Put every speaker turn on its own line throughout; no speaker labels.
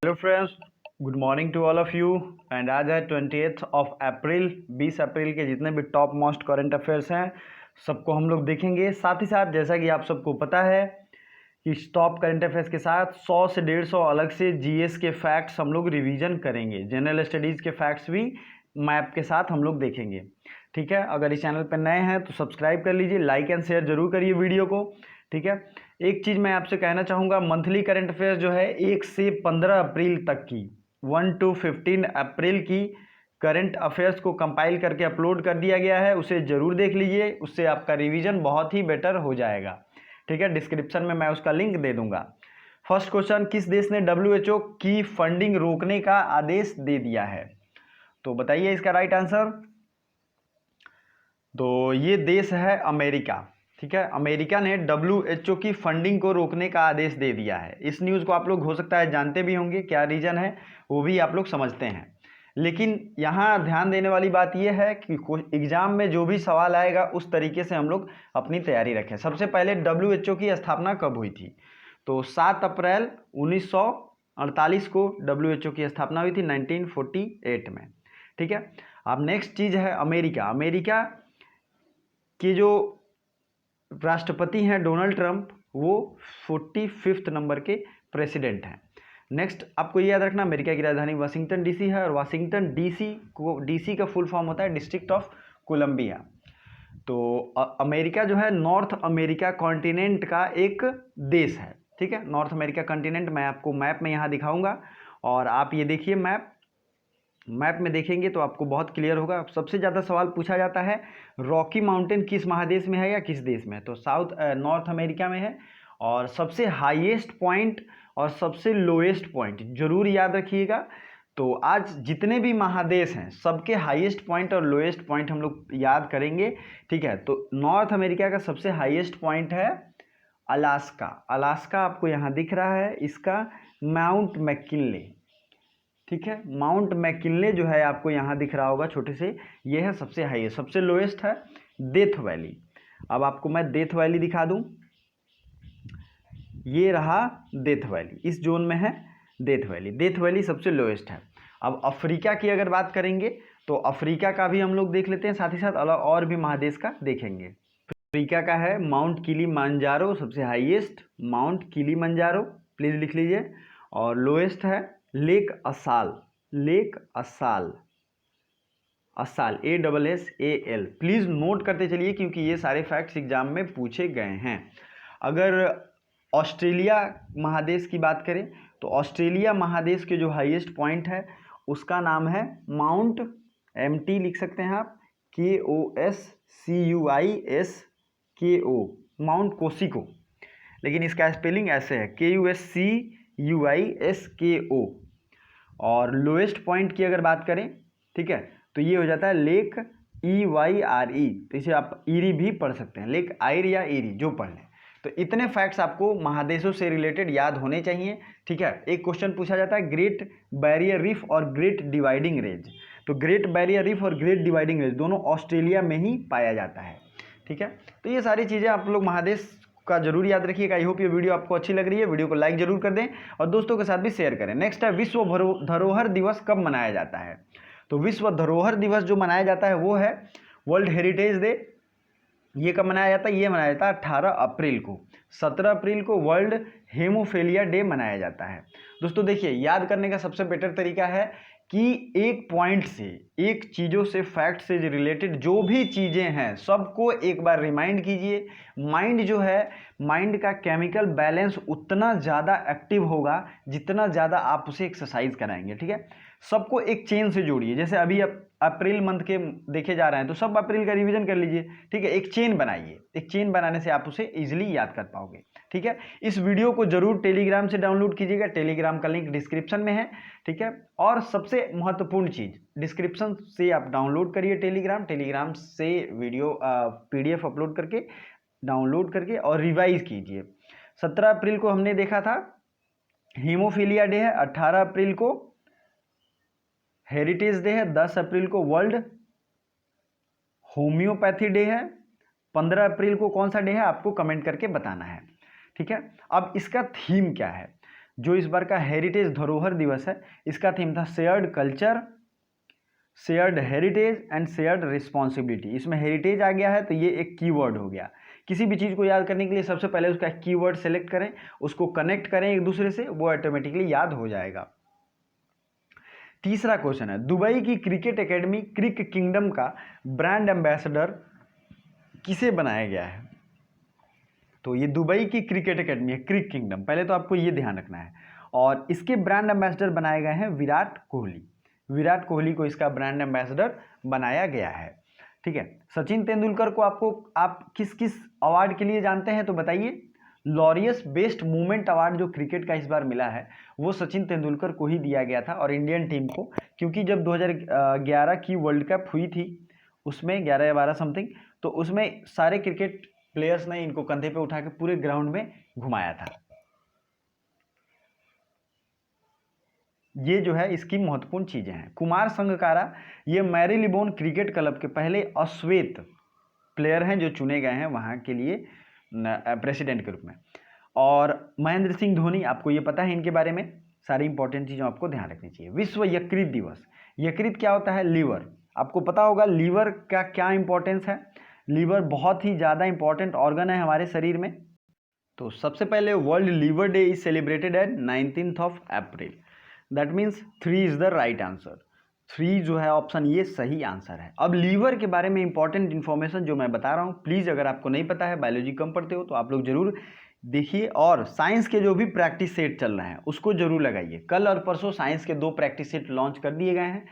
Hello friends, good morning to all of you. And आज है 28 of April. 20 अप्रैल के जितने भी टॉप मोस्ट करंट अफेयर्स हैं सबको हम लोग देखेंगे। साथ ही साथ जैसा कि आप सबको पता है कि टॉप करंट अफेयर्स के साथ 100 से 150 अलग से जीएस के फैक्ट्स हम लोग रिवीजन करेंगे। जनरल स्टडीज़ के फैक्ट्स भी मैप के साथ हम लोग देखेंगे। ठीक है, अगर इस चैनल पर नए हैं तो सब्सक्राइब कर लीजिए, लाइक एंड शेयर जरूर करिए वीडियो को। ठीक है, एक चीज़ मैं आपसे कहना चाहूँगा, मंथली करंट अफेयर्स जो है 1 से 15 अप्रैल तक की 1 to 15 अप्रैल की करंट अफेयर्स को कंपाइल करके अपलोड कर दिया गया है, उसे ज़रूर देख लीजिए, उससे आपका रिवीजन बहुत ही बेटर हो जाएगा। ठीक है, डिस्क्रिप्शन में मैं उसका लिंक दे दूंगा। फर्स्ट क्वेश्चन, किस देश ने WHO की फंडिंग रोकने का आदेश दे दिया है? तो बताइए इसका राइट आंसर। तो ये देश है अमेरिका। ठीक है, अमेरिका ने WHO की फंडिंग को रोकने का आदेश दे दिया है। इस न्यूज़ को आप लोग हो सकता है जानते भी होंगे, क्या रीज़न है वो भी आप लोग समझते हैं। लेकिन यहाँ ध्यान देने वाली बात यह है कि एग्जाम में जो भी सवाल आएगा उस तरीके से हम लोग अपनी तैयारी रखें। सबसे पहले WHO की स्थापना कब हुई थी? तो 7 अप्रैल 1948 को WHO की स्थापना हुई थी, 1948 में। ठीक है, अब नेक्स्ट चीज़ है अमेरिका। अमेरिका के जो राष्ट्रपति हैं डोनाल्ड ट्रंप, वो 45 नंबर के प्रेसिडेंट हैं। नेक्स्ट आपको ये याद रखना, अमेरिका की राजधानी वाशिंगटन डीसी है, और वाशिंगटन डीसी का फुल फॉर्म होता है डिस्ट्रिक्ट ऑफ कोलंबिया। तो अमेरिका जो है नॉर्थ अमेरिका कॉन्टिनेंट का एक देश है। ठीक है, नॉर्थ अमेरिका कॉन्टिनेंट मैं आपको मैप में यहाँ दिखाऊंगा, और आप ये देखिए मैप में देखेंगे तो आपको बहुत क्लियर होगा। सबसे ज़्यादा सवाल पूछा जाता है रॉकी माउंटेन किस महादेश में है या किस देश में है? तो नॉर्थ अमेरिका में है। और सबसे हाईएस्ट पॉइंट और सबसे लोएस्ट पॉइंट जरूर याद रखिएगा। तो आज जितने भी महादेश हैं सबके हाईएस्ट पॉइंट और लोएस्ट पॉइंट हम लोग याद करेंगे। ठीक है, तो नॉर्थ अमेरिका का सबसे हाईएस्ट पॉइंट है अलास्का। अलास्का आपको यहाँ दिख रहा है, इसका माउंट मैकिनले। ठीक है, माउंट मैकिनले जो है आपको यहाँ दिख रहा होगा छोटे से, ये है सबसे हाईएस्ट। सबसे लोएस्ट है डेथ वैली। अब आपको मैं डेथ वैली दिखा दूं, ये रहा डेथ वैली, इस जोन में है डेथ वैली। डेथ वैली सबसे लोएस्ट है। अब अफ्रीका की अगर बात करेंगे तो अफ्रीका का भी हम लोग देख लेते हैं, साथ ही साथ अलग और भी महादेश का देखेंगे। अफ्रीका का है माउंट किलीमंजारो, सबसे हाईएस्ट माउंट किलीमंजारो, प्लीज लिख लीजिए। और लोएस्ट है लेक असाल, लेक असाल, असाल ASSAL। प्लीज़ नोट करते चलिए क्योंकि ये सारे फैक्ट्स एग्जाम में पूछे गए हैं। अगर ऑस्ट्रेलिया महादेश की बात करें तो ऑस्ट्रेलिया महादेश के जो हाईएस्ट पॉइंट है उसका नाम है माउंट MT, लिख सकते हैं आप, KOSCUISKO, माउंट कोसिको, लेकिन इसका स्पेलिंग ऐसे है KUSCUISKO। और लोएस्ट पॉइंट की अगर बात करें, ठीक है, तो ये हो जाता है लेक EYRE। तो इसे आप ईरी भी पढ़ सकते हैं, लेक आयर या ईरी, जो पढ़ लें। तो इतने फैक्ट्स आपको महादेशों से रिलेटेड याद होने चाहिए। ठीक है, एक क्वेश्चन पूछा जाता है ग्रेट बैरियर रीफ और ग्रेट डिवाइडिंग रेंज। तो ग्रेट बैरियर रीफ और ग्रेट डिवाइडिंग रेंज दोनों ऑस्ट्रेलिया में ही पाया जाता है। ठीक है, तो ये सारी चीज़ें आप लोग महादेश का जरूर याद रखिएगा। आई होप ये वीडियो आपको अच्छी लग रही है, वीडियो को लाइक जरूर कर दें और दोस्तों के साथ भी शेयर करें। नेक्स्ट है विश्व धरोहर दिवस कब मनाया जाता है? तो विश्व धरोहर दिवस जो मनाया जाता है वो है वर्ल्ड हेरिटेज डे। ये कब मनाया जाता है? ये मनाया जाता है 18 अप्रैल को। 17 अप्रैल को वर्ल्ड हेमोफीलिया डे मनाया जाता है। दोस्तों देखिए, याद करने का सबसे बेटर तरीका है कि एक पॉइंट से, एक चीज़ों से, फैक्ट से रिलेटेड जो भी चीज़ें हैं सबको एक बार रिमाइंड कीजिए। माइंड जो है, माइंड का केमिकल बैलेंस उतना ज़्यादा एक्टिव होगा जितना ज़्यादा आप उसे एक्सरसाइज कराएंगे। ठीक है, सबको एक चेन से जोड़िए। जैसे अभी अप्रैल मंथ के देखे जा रहे हैं तो सब अप्रैल का रिवीजन कर लीजिए। ठीक है, एक चेन बनाइए, एक चेन बनाने से आप उसे इजीली याद कर पाओगे। ठीक है, इस वीडियो को जरूर टेलीग्राम से डाउनलोड कीजिएगा, टेलीग्राम का लिंक डिस्क्रिप्शन में है। ठीक है, और सबसे महत्वपूर्ण चीज, डिस्क्रिप्शन से आप डाउनलोड करिए टेलीग्राम से वीडियो PDF अपलोड करके, डाउनलोड करके और रिवाइज कीजिए। 17 अप्रैल को हमने देखा था हीमोफीलिया डे है, 18 अप्रैल को हेरिटेज डे है, 10 अप्रैल को वर्ल्ड होम्योपैथी डे है, 15 अप्रैल को कौन सा डे है आपको कमेंट करके बताना है। ठीक है, अब इसका थीम क्या है? जो इस बार का हेरिटेज धरोहर दिवस है, इसका थीम था shared culture, shared heritage and shared responsibility. इसमें हेरिटेज आ गया है तो ये एक कीवर्ड हो गया। किसी भी चीज़ को याद करने के लिए सबसे पहले उसका कीवर्ड सेलेक्ट करें, उसको कनेक्ट करें एक दूसरे से, वो ऑटोमेटिकली याद हो जाएगा। तीसरा क्वेश्चन है, दुबई की क्रिकेट एकेडमी क्रिक किंगडम का ब्रांड एम्बेसडर किसे बनाया गया है? तो ये दुबई की क्रिकेट एकेडमी है, क्रिक किंगडम, पहले तो आपको ये ध्यान रखना है। और इसके ब्रांड एम्बेसडर बनाए गए हैं विराट कोहली। विराट कोहली को इसका ब्रांड एम्बेसडर बनाया गया है। ठीक है, सचिन तेंदुलकर को आप किस किस अवार्ड के लिए जानते हैं तो बताइए। लॉरियस बेस्ट मूवमेंट अवार्ड जो क्रिकेट का इस बार मिला है वो सचिन तेंदुलकर को ही दिया गया था और इंडियन टीम को, क्योंकि जब 2011 की वर्ल्ड कप हुई थी उसमें 11 या 12 समथिंग, तो उसमें सारे क्रिकेट प्लेयर्स ने इनको कंधे पे उठा के पूरे ग्राउंड में घुमाया था। ये जो है इसकी महत्वपूर्ण चीजें हैं। कुमार संगकारा ये मैरीलिबोन क्रिकेट क्लब के पहले अश्वेत प्लेयर हैं जो चुने गए हैं वहां के लिए प्रेसिडेंट के रूप में। और महेंद्र सिंह धोनी, आपको ये पता है इनके बारे में, सारी इंपॉर्टेंट चीज़ों आपको ध्यान रखनी चाहिए। विश्व यकृत दिवस, यकृत क्या होता है? लीवर। आपको पता होगा लीवर का क्या इंपॉर्टेंस है। लीवर बहुत ही ज़्यादा इंपॉर्टेंट ऑर्गन है हमारे शरीर में। तो सबसे पहले world liver day is celebrated at 19 April. That means 3 is the right answer. 3 जो है ऑप्शन ये सही आंसर है। अब लीवर के बारे में इंपॉर्टेंट इन्फॉर्मेशन जो मैं बता रहा हूँ, प्लीज़ अगर आपको नहीं पता है, बायोलॉजी कम पढ़ते हो तो आप लोग जरूर देखिए। और साइंस के जो भी प्रैक्टिस सेट चल रहे हैं उसको जरूर लगाइए। कल और परसों साइंस के 2 प्रैक्टिस सेट लॉन्च कर दिए गए हैं।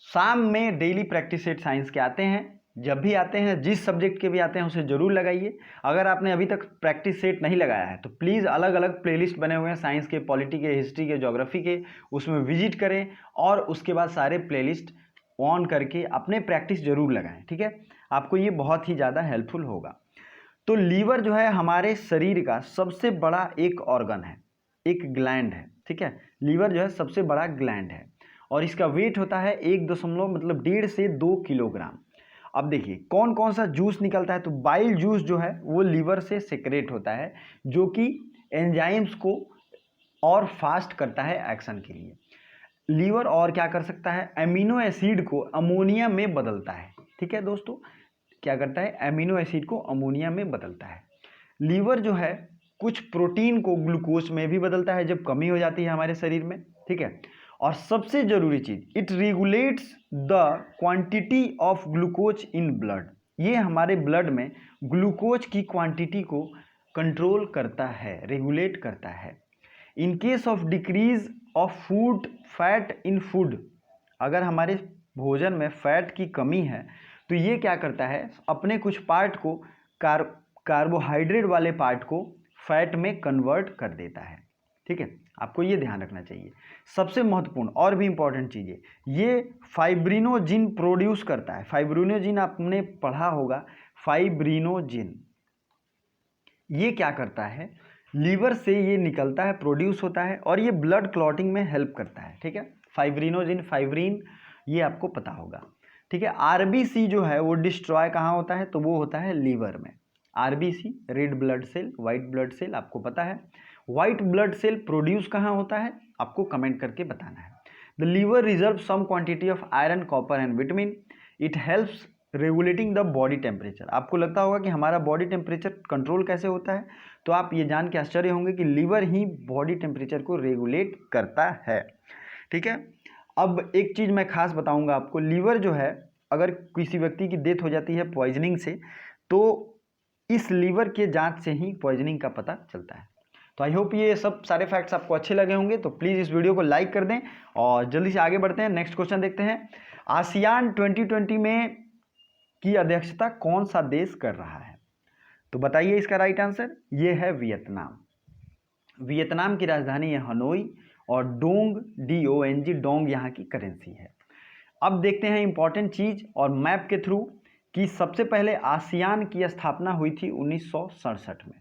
शाम में डेली प्रैक्टिस सेट साइंस के आते हैं, जब भी आते हैं, जिस सब्जेक्ट के भी आते हैं उसे जरूर लगाइए। अगर आपने अभी तक प्रैक्टिस सेट नहीं लगाया है तो प्लीज़ अलग अलग प्लेलिस्ट बने हुए हैं साइंस के, पॉलिटी के, हिस्ट्री के, ज्योग्राफी के, उसमें विजिट करें और उसके बाद सारे प्लेलिस्ट ऑन करके अपने प्रैक्टिस जरूर लगाएं। ठीक है, आपको ये बहुत ही ज़्यादा हेल्पफुल होगा। तो लीवर जो है हमारे शरीर का सबसे बड़ा एक ऑर्गन है, एक ग्लैंड है। ठीक है, लीवर जो है सबसे बड़ा ग्लैंड है और इसका वेट होता है 1.5 से 2 किलोग्राम। अब देखिए कौन कौन सा जूस निकलता है, तो बाइल जूस जो है वो लीवर से सेक्रेट होता है, जो कि एंजाइम्स को और फास्ट करता है एक्शन के लिए। लीवर और क्या कर सकता है? अमीनो एसिड को अमोनिया में बदलता है। ठीक है दोस्तों, क्या करता है? अमीनो एसिड को अमोनिया में बदलता है। लीवर जो है कुछ प्रोटीन को ग्लूकोज में भी बदलता है जब कमी हो जाती है हमारे शरीर में। ठीक है, और सबसे जरूरी चीज, it regulates the quantity of glucose in blood. ये हमारे ब्लड में ग्लूकोज की क्वांटिटी को कंट्रोल करता है, रेगुलेट करता है। In case of decrease of food fat in food, अगर हमारे भोजन में फैट की कमी है तो ये क्या करता है? अपने कुछ पार्ट को, कार्बोहाइड्रेट वाले पार्ट को फैट में कन्वर्ट कर देता है। ठीक है, आपको ये ध्यान रखना चाहिए। सबसे महत्वपूर्ण और भी इंपॉर्टेंट चीज़ है, ये फाइब्रिनोजिन प्रोड्यूस करता है। फाइब्रिनोजिन आपने पढ़ा होगा, फाइब्रिनोजिन ये क्या करता है? लीवर से ये निकलता है, प्रोड्यूस होता है और ये ब्लड क्लॉटिंग में हेल्प करता है। ठीक है, फाइब्रिनोजिन, फाइब्रिन, ये आपको पता होगा। ठीक है, आरबीसी जो है वो डिस्ट्रॉय कहाँ होता है? तो वो होता है लीवर में। RBC red blood cell, white blood cell, आपको पता है। व्हाइट ब्लड सेल प्रोड्यूस कहाँ होता है? आपको कमेंट करके बताना है। The liver reserve some quantity of iron, copper and vitamin. It helps regulating the body temperature. आपको लगता होगा कि हमारा बॉडी टेम्परेचर कंट्रोल कैसे होता है, तो आप ये जान के आश्चर्य होंगे कि लीवर ही बॉडी टेम्परेचर को रेगुलेट करता है। ठीक है, अब एक चीज़ मैं खास बताऊंगा आपको, लीवर जो है अगर किसी व्यक्ति की डेथ हो जाती है पॉइजनिंग से, तो इस लीवर के जांच से ही पॉइजनिंग का पता चलता है। तो आई होप ये सब सारे फैक्ट्स आपको अच्छे लगे होंगे, तो प्लीज़ इस वीडियो को लाइक कर दें और जल्दी से आगे बढ़ते हैं। नेक्स्ट क्वेश्चन देखते हैं। आसियान 2020 में की अध्यक्षता कौन सा देश कर रहा है? तो बताइए इसका राइट आंसर। ये है वियतनाम। वियतनाम की राजधानी है हनोई और डोंग, DONG, डोंग यहाँ की करेंसी है। अब देखते हैं इंपॉर्टेंट चीज और मैप के थ्रू कि सबसे पहले आसियान की स्थापना हुई थी 1967 में।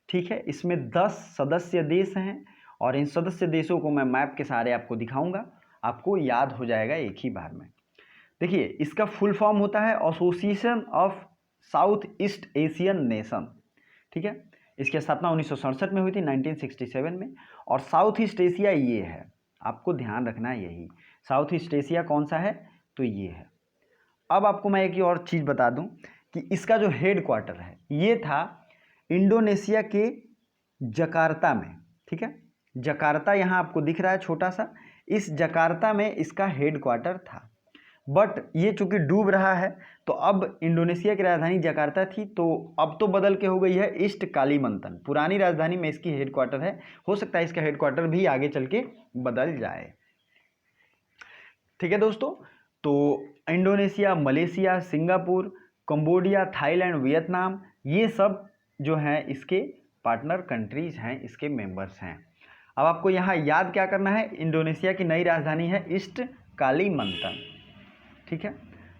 ठीक है, इसमें 10 सदस्य देश हैं और इन सदस्य देशों को मैं मैप के सहारे आपको दिखाऊंगा, आपको याद हो जाएगा एक ही बार में। देखिए इसका फुल फॉर्म होता है association of south east Asian nation. ठीक है, इसकी स्थापना 1967 में हुई थी, 1967 में। और साउथ ईस्ट एशिया ये है, आपको ध्यान रखना है यही, साउथ ईस्ट एशिया कौन सा है, तो ये है। अब आपको मैं एक और चीज़ बता दूं कि इसका जो हेड क्वार्टर है ये था इंडोनेशिया के जकार्ता में, ठीक है। जकार्ता यहाँ आपको दिख रहा है छोटा सा, इस जकार्ता में इसका हेड क्वार्टर था। बट ये चूंकि डूब रहा है तो अब इंडोनेशिया की राजधानी जकार्ता थी, तो अब तो बदल के हो गई है ईस्ट कालीमंतन। पुरानी राजधानी में इसकी हेड क्वार्टर है, हो सकता है इसका हेड क्वार्टर भी आगे चल के बदल जाए। ठीक है दोस्तों, तो Indonesia, Malaysia, Singapore, Cambodia, Thailand, Vietnam, ये सब जो हैं इसके पार्टनर कंट्रीज हैं, इसके मेंबर्स हैं। अब आपको यहाँ याद क्या करना है, इंडोनेशिया की नई राजधानी है ईस्ट कालीमंतन, ठीक है।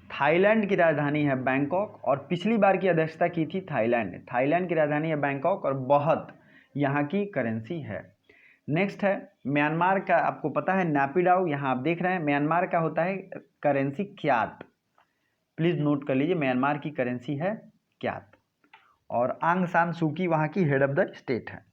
थाईलैंड की राजधानी है बैंकॉक, और पिछली बार की अध्यक्षता की थी थाईलैंड ने। थाईलैंड की राजधानी है बैंकॉक और बहुत यहाँ की करेंसी है। नेक्स्ट है म्यांमार का, आपको पता है नैपिडाओ, यहाँ आप देख रहे हैं म्यांमार का होता है करेंसी क्यात, प्लीज़ नोट कर लीजिए, म्यांमार की करेंसी है क्यात। और आंग सान सूकी वहाँ की हेड ऑफ द स्टेट है।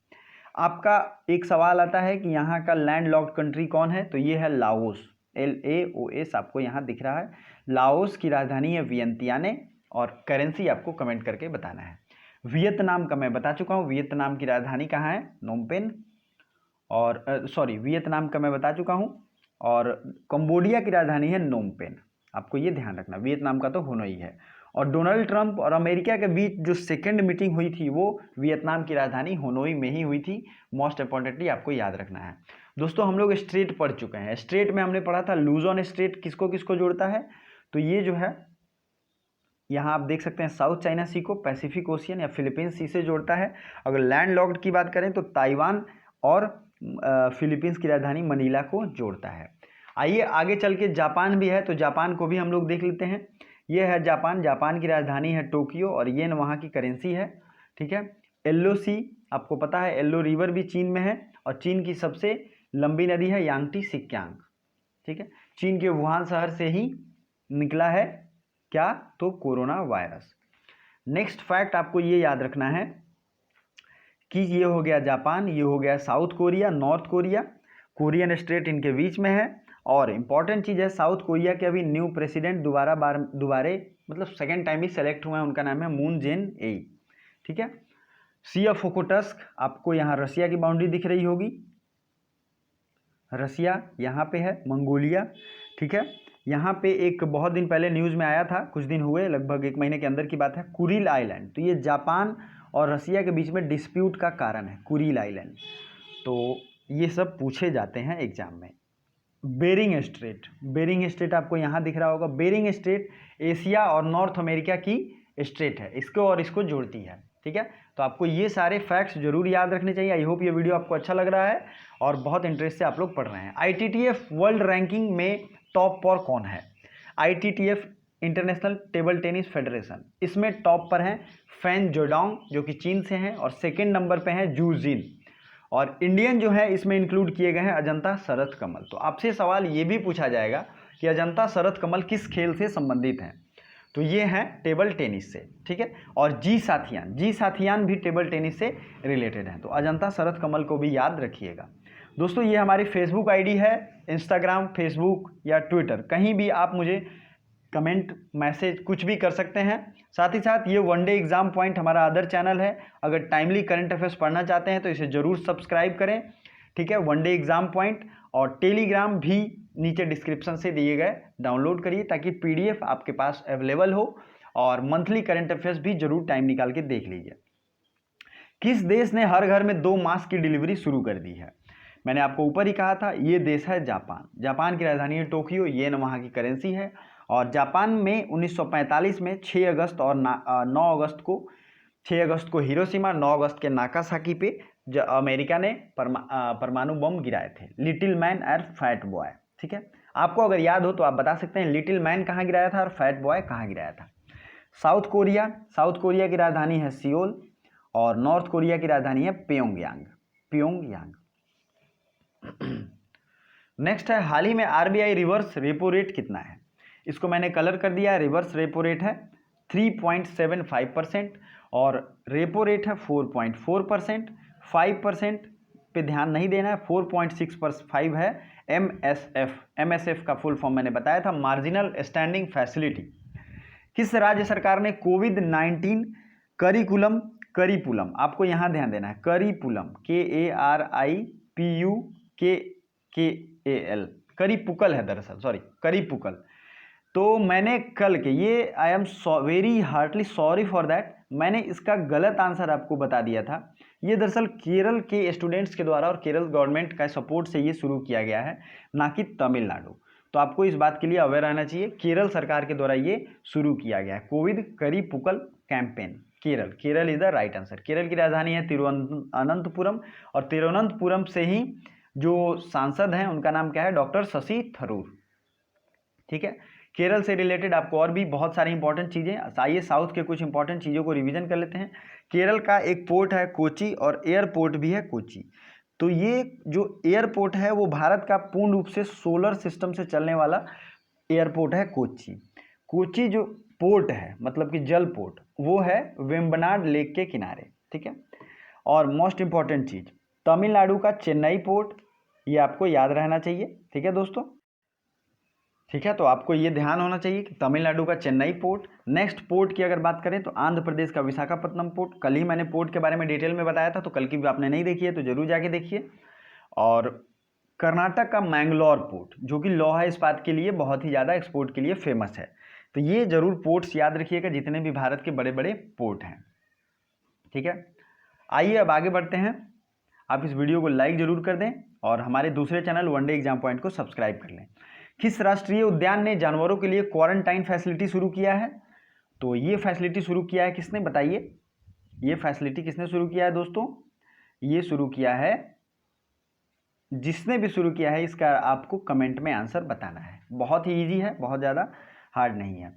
आपका एक सवाल आता है कि यहाँ का लैंड लॉक्ड कंट्री कौन है, तो ये है लाओस, LAOS आपको यहाँ दिख रहा है। लाओस की राजधानी है वियंतियाने, और करेंसी आपको कमेंट करके बताना है। वियतनाम का मैं बता चुका हूँ, वियतनाम की राजधानी कहाँ है, नोमपेन, और वियतनाम का मैं बता चुका हूँ। और कंबोडिया की राजधानी है नोमपेन, आपको ये ध्यान रखना, वियतनाम का तो होनोई है। और डोनाल्ड ट्रंप और अमेरिका के बीच जो सेकेंड मीटिंग हुई थी वो वियतनाम की राजधानी होनोई में ही हुई थी। मोस्ट इंपॉर्टेंटली आपको याद रखना है। दोस्तों हम लोग स्ट्रेट पढ़ चुके हैं, स्ट्रेट में हमने पढ़ा था लूजोन स्ट्रेट किसको किसको जोड़ता है, तो ये जो है यहाँ आप देख सकते हैं साउथ चाइना सी को पैसिफिक ओशियन या फिलीपींस सी से जोड़ता है। अगर लैंड लॉक्ड की बात करें तो ताइवान और फिलीपींस की राजधानी मनीला को जोड़ता है। आइए आगे चल के जापान भी है, तो जापान को भी हम लोग देख लेते हैं। ये है जापान, जापान की राजधानी है टोक्यो और येन वहाँ की करेंसी है, ठीक है। येल्लो सी आपको पता है, येल्लो रिवर भी चीन में है, और चीन की सबसे लंबी नदी है यांगटी सिक्यांग, ठीक है। चीन के वुहान शहर से ही निकला है क्या, तो कोरोना वायरस। नेक्स्ट फैक्ट आपको ये याद रखना है कि ये हो गया जापान, ये हो गया south Korea, north Korea, Korean straight इनके बीच में है। और इम्पॉर्टेंट चीज़ है, साउथ कोरिया के अभी न्यू प्रेसिडेंट दोबारे मतलब सेकेंड टाइम ही सेलेक्ट हुए हैं, उनका नाम है मून जेन ए, ठीक है। सी ऑफ ओखोटस्क, आपको यहाँ रसिया की बाउंड्री दिख रही होगी, रसिया यहाँ पे है, मंगोलिया, ठीक है। यहाँ पे एक बहुत दिन पहले न्यूज़ में आया था, कुछ दिन हुए, लगभग 1 महीने के अंदर की बात है, कुरिल आइलैंड, तो ये जापान और रसिया के बीच में डिस्प्यूट का कारण है कुरिल आइलैंड, तो ये सब पूछे जाते हैं एग्जाम में। बेरिंग स्ट्रेट, बेरिंग स्ट्रेट आपको यहाँ दिख रहा होगा, बेरिंग स्ट्रेट एशिया और नॉर्थ अमेरिका की स्ट्रेट है, इसको और इसको जोड़ती है, ठीक है। तो आपको ये सारे फैक्ट्स जरूर याद रखने चाहिए। आई होप ये वीडियो आपको अच्छा लग रहा है और बहुत इंटरेस्ट से आप लोग पढ़ रहे हैं। ITTF वर्ल्ड रैंकिंग में टॉप पर कौन है, ITTF international table tennis federation, इसमें टॉप पर हैं फैन जोडोंग जो कि चीन से हैं, और सेकेंड नंबर पे हैं जू जिन, और इंडियन जो है इसमें इंक्लूड किए गए हैं अजंता शरथ कमल। तो आपसे सवाल ये भी पूछा जाएगा कि अजंता शरथ कमल किस खेल से संबंधित हैं, तो ये हैं टेबल टेनिस से, ठीक है। और जी साथियान भी टेबल टेनिस से रिलेटेड हैं, तो अजंता शरथ कमल को भी याद रखिएगा। दोस्तों ये हमारी फेसबुक आईडी है, इंस्टाग्राम, फेसबुक या ट्विटर, कहीं भी आप मुझे कमेंट, मैसेज कुछ भी कर सकते हैं। साथ ही साथ ये वनडे एग्जाम पॉइंट हमारा अदर चैनल है, अगर टाइमली करंट अफेयर्स पढ़ना चाहते हैं तो इसे ज़रूर सब्सक्राइब करें, ठीक है। वनडे एग्जाम पॉइंट, और टेलीग्राम भी नीचे डिस्क्रिप्शन से दिए गए डाउनलोड करिए ताकि PDF आपके पास अवेलेबल हो, और मंथली करंट अफेयर्स भी जरूर टाइम निकाल के देख लीजिए। किस देश ने हर घर में 2 मास्क की डिलीवरी शुरू कर दी है, मैंने आपको ऊपर ही कहा था, ये देश है जापान। जापान की राजधानी है टोक्यो, येन वहाँ की करेंसी है, और जापान में 1945 में 6 अगस्त और 9 अगस्त को हिरोशिमा, 9 अगस्त के नागासाकी पे अमेरिका ने परमाणु बम गिराए थे। लिटिल मैन और फैट बॉय, ठीक है। आपको अगर याद हो तो आप बता सकते हैं लिटिल मैन कहाँ गिराया था और फैट बॉय कहाँ गिराया था। साउथ कोरिया की राजधानी है सियोल, और नॉर्थ कोरिया की राजधानी है प्योंगयांग। नेक्स्ट है, हाल ही में RBI रिवर्स रेपो रेट कितना है, इसको मैंने कलर कर दिया। रिवर्स रेपो रेट है 3.75%, और रेपो रेट है 4.4%, 5%, पे ध्यान नहीं देना है। 4.6/5 है MSF। MSF का फुल फॉर्म मैंने बताया था, मार्जिनल स्टैंडिंग फैसिलिटी। किस राज्य सरकार ने कोविड-19 करिकुलम, आपको यहाँ ध्यान देना है, करिपुलम, KARIPUKKAL, करिपुकल है दरअसल, सॉरी करिपुकल। तो मैंने कल के, ये I am very heartly sorry for that, मैंने इसका गलत आंसर आपको बता दिया था। ये दरअसल केरल के स्टूडेंट्स के द्वारा और केरल गवर्नमेंट का सपोर्ट से ये शुरू किया गया है, ना कि तमिलनाडु। तो आपको इस बात के लिए अवेयर रहना चाहिए, केरल सरकार के द्वारा ये शुरू किया गया है, कोविड करिपुकल campaign. Kerala is the right answer. Kerala की राजधानी है तिरुवनंतपुरम, और तिरुवनंतपुरम से ही जो सांसद हैं उनका नाम क्या है, डॉक्टर शशि थरूर। ठीक है, केरल से रिलेटेड आपको और भी बहुत सारी इंपॉर्टेंट चीज़ें, आइए साउथ के कुछ इंपॉर्टेंट चीज़ों को रिवीजन कर लेते हैं। केरल का एक पोर्ट है कोची, और एयरपोर्ट भी है कोची। तो ये जो एयरपोर्ट है वो भारत का पूर्ण रूप से सोलर सिस्टम से चलने वाला एयरपोर्ट है कोची। कोची जो पोर्ट है, मतलब कि जल पोर्ट, वो है वेम्बनाड लेक के किनारे। ठीक है, और मोस्ट इंपॉर्टेंट चीज़, तमिलनाडु का चेन्नई पोर्ट, ये आपको याद रहना चाहिए। ठीक है दोस्तों, ठीक है, तो आपको ये ध्यान होना चाहिए कि तमिलनाडु का चेन्नई पोर्ट। नेक्स्ट पोर्ट की अगर बात करें तो आंध्र प्रदेश का विशाखापट्टनम पोर्ट। कल ही मैंने पोर्ट के बारे में डिटेल में बताया था, तो कल की भी आपने नहीं देखी है तो जरूर जाके देखिए। और कर्नाटक का मैंगलोर पोर्ट, जो कि लोहा इस्पात के लिए बहुत ही ज़्यादा एक्सपोर्ट के लिए फेमस है। तो ये जरूर पोर्ट्स याद रखिएगा, जितने भी भारत के बड़े बड़े पोर्ट हैं। ठीक है, आइए अब आगे बढ़ते हैं। आप इस वीडियो को लाइक जरूर कर दें और हमारे दूसरे चैनल वनडे एग्जाम पॉइंट को सब्सक्राइब कर लें। किस राष्ट्रीय उद्यान ने जानवरों के लिए क्वारंटाइन फैसिलिटी शुरू किया है? तो ये फैसिलिटी शुरू किया है किसने, बताइए, ये फैसिलिटी किसने शुरू किया है दोस्तों? ये शुरू किया है, जिसने भी शुरू किया है इसका आपको कमेंट में आंसर बताना है। बहुत ही इजी है, बहुत ज़्यादा हार्ड नहीं है।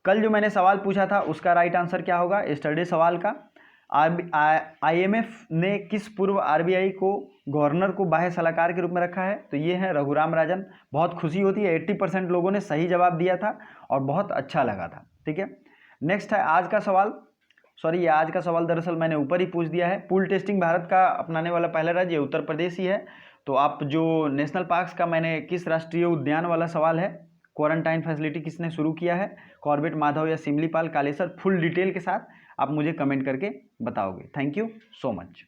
कल जो मैंने सवाल पूछा था उसका राइट आंसर क्या होगा यस्टरडे सवाल का? IMF ने किस पूर्व RBI को गवर्नर को बाह्य सलाहकार के रूप में रखा है? तो ये है रघुराम राजन। बहुत खुशी होती है, 80% लोगों ने सही जवाब दिया था और बहुत अच्छा लगा था। ठीक है, नेक्स्ट है आज का सवाल। सॉरी, ये आज का सवाल दरअसल मैंने ऊपर ही पूछ दिया है। पूल टेस्टिंग भारत का अपनाने वाला पहला राज्य उत्तर प्रदेश ही है। तो आप जो नेशनल पार्क्स का, मैंने किस राष्ट्रीय उद्यान वाला सवाल है, क्वारंटाइन फैसिलिटी किसने शुरू किया है, कॉर्बेट, माधव या सिमलीपाल, कालेसर, फुल डिटेल के साथ आप मुझे कमेंट करके बताओगे। Thank you so much.